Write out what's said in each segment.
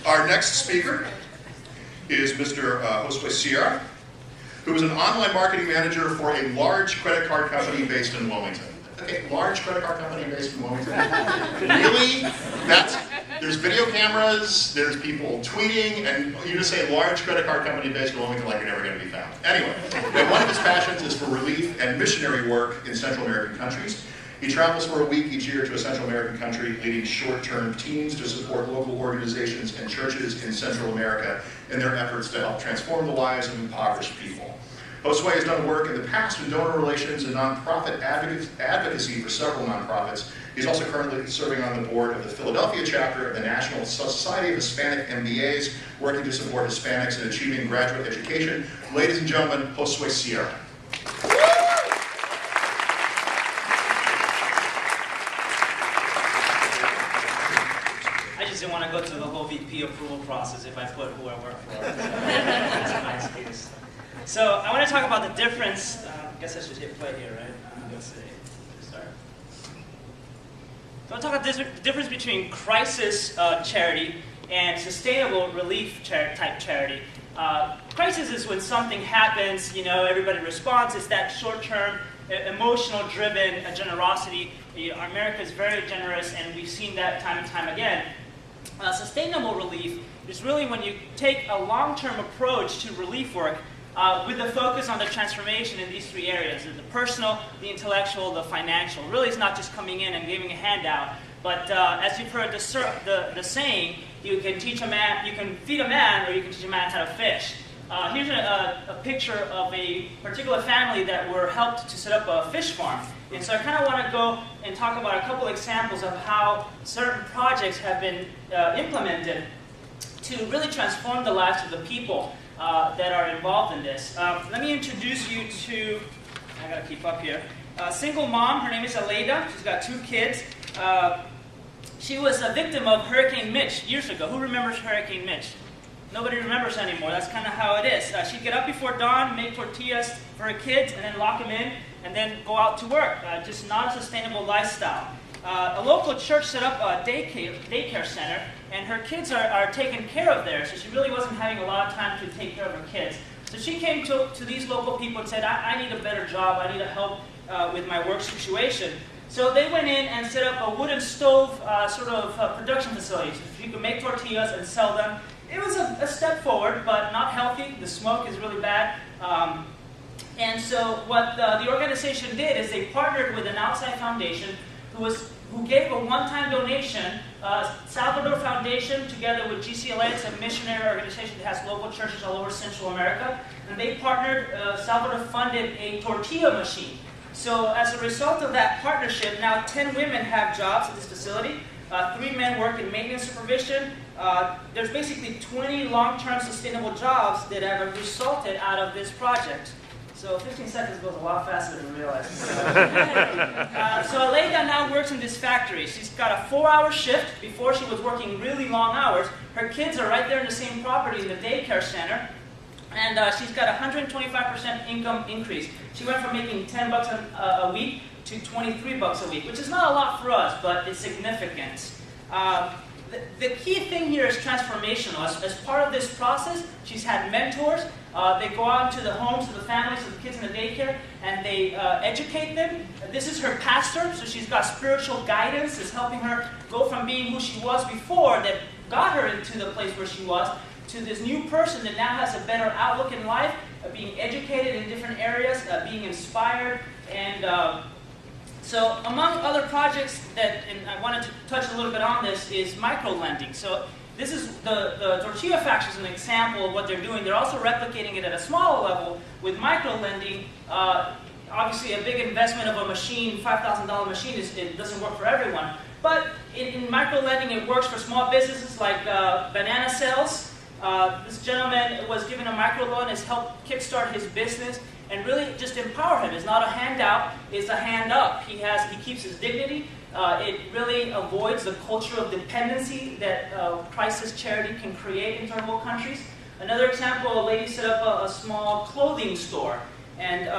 Our next speaker is Mr. Josue Sierra, who is an online marketing manager for a large credit card company based in Wilmington. Okay, large credit card company based in Wilmington? Really? There's video cameras, there's people tweeting, and you just say large credit card company based in Wilmington like you're never going to be found. Anyway, one of his passions is for relief and missionary work in Central American countries. He travels for a week each year to a Central American country, leading short-term teams to support local organizations and churches in Central America in their efforts to help transform the lives of impoverished people. Josue has done work in the past in donor relations and nonprofit advocacy for several nonprofits. He's also currently serving on the board of the Philadelphia chapter of the National Society of Hispanic MBAs, working to support Hispanics in achieving graduate education. Ladies and gentlemen, Josue Sierra. I just didn't want to go through the whole VP approval process if I put who I work for. That's my excuse. So I want to talk about the difference. I guess I should hit play here, right? Let's see. Start. So I want to talk about the difference between crisis charity and sustainable relief type charity. Crisis is when something happens, everybody responds. It's that short-term, emotional-driven generosity. America is very generous, and we've seen that time and time again. Sustainable relief is really when you take a long-term approach to relief work with a focus on the transformation in these three areas: the personal, the intellectual, the financial. Really, it's not just coming in and giving a handout, but as you've heard the saying, you can teach a man, you can feed a man, or you can teach a man how to fish. Here's a picture of a particular family that were helped to set up a fish farm. And so I kind of want to go and talk about a couple examples of how certain projects have been implemented to really transform the lives of the people that are involved in this. Let me introduce you to, I gotta keep up here, a single mom. Her name is Aleida. She's got 2 kids. She was a victim of Hurricane Mitch years ago. Who remembers Hurricane Mitch? Nobody remembers anymore. That's kind of how it is. She'd get up before dawn, make tortillas for her kids, and then lock them in, and then go out to work. Just not a sustainable lifestyle. A local church set up a daycare center, and her kids are taken care of there, so she really wasn't having a lot of time to take care of her kids. So she came to these local people and said, I need a better job, I need help with my work situation. So they went in and set up a wooden stove production facility, so she could make tortillas and sell them. It was a step forward, but not healthy. The smoke is really bad. And so what the organization did is they partnered with an outside foundation who gave a one-time donation. Salvador Foundation, together with GCLA, it's a missionary organization that has local churches all over Central America, and they partnered. Salvador funded a tortilla machine. So as a result of that partnership, now 10 women have jobs at this facility. 3 men work in maintenance supervision. There's basically 20 long-term sustainable jobs that have resulted out of this project. So 15 seconds goes a lot faster than we realized. So Aleida now works in this factory. She's got a 4-hour shift. Before, she was working really long hours. Her kids are right there in the same property in the daycare center. And she's got a 125% income increase. She went from making $10 a week to $23 a week, which is not a lot for us, but it's significant. The key thing here is transformational. As part of this process, she's had mentors. They go out into the homes of the families of the kids in the daycare, and they educate them. This is her pastor, so she's got spiritual guidance. It's helping her go from being who she was before, that got her into the place where she was, to this new person that now has a better outlook in life, being educated in different areas, being inspired, and so among other projects and I wanted to touch a little bit on this, is micro-lending. So this is the tortilla factory is an example of what they're doing. They're also replicating it at a smaller level with micro-lending. Obviously a big investment of a machine, $5,000 machine, it doesn't work for everyone. But in micro-lending, it works for small businesses like banana sales. This gentleman was given a microloan, has helped kickstart his business and really just empower him. It's not a handout, it's a hand up. He keeps his dignity. It really avoids the culture of dependency that crisis charity can create in third world countries. Another example, a lady set up a small clothing store. And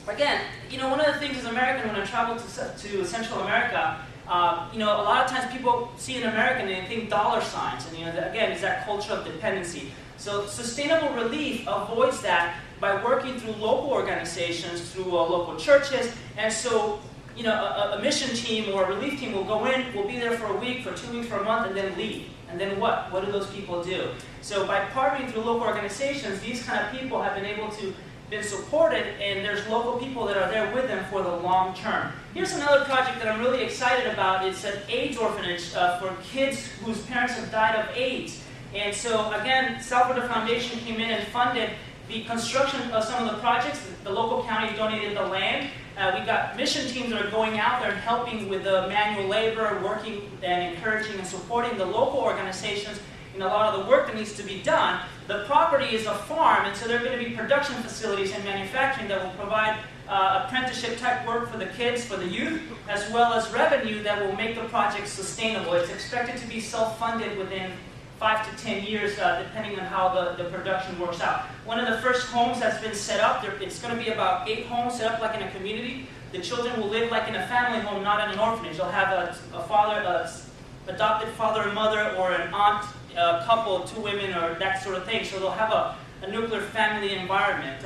again, one of the things as an American when I travel to Central America, A lot of times people see an American and they think dollar signs, and again, it's that culture of dependency. So sustainable relief avoids that by working through local organizations, through local churches, and so a mission team or a relief team will go in, will be there for a week, for 2 weeks, for a month, and then leave. And then what? What do those people do? So by partnering through local organizations, these kind of people have been able to been supported, and there's local people that are there with them for the long term. Here's another project that I'm really excited about. It's an AIDS orphanage for kids whose parents have died of AIDS. And so again, Salvador Foundation came in and funded the construction of some of the projects. The local county donated the land. We got mission teams that are going out there and helping with the manual labor, working and encouraging and supporting the local organizations in a lot of the work that needs to be done. The property is a farm, and so there are going to be production facilities and manufacturing that will provide apprenticeship type work for the kids, for the youth, as well as revenue that will make the project sustainable. It's expected to be self-funded within 5 to 10 years, depending on how the production works out. One of the first homes that's been set up, it's going to be about 8 homes set up like in a community. The children will live like in a family home, not in an orphanage. They'll have a father, adopted father and mother, or an aunt, a couple, 2 women, or that sort of thing. So they'll have a nuclear family environment.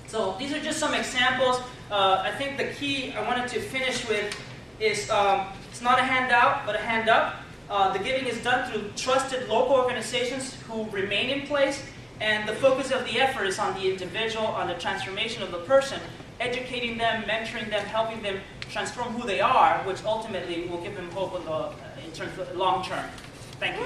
So these are just some examples. I think the key I wanted to finish with is it's not a handout, but a hand up. The giving is done through trusted local organizations who remain in place, and the focus of the effort is on the individual, on the transformation of the person, educating them, mentoring them, helping them transform who they are, which ultimately will give them hope in terms of the long term. Thank you.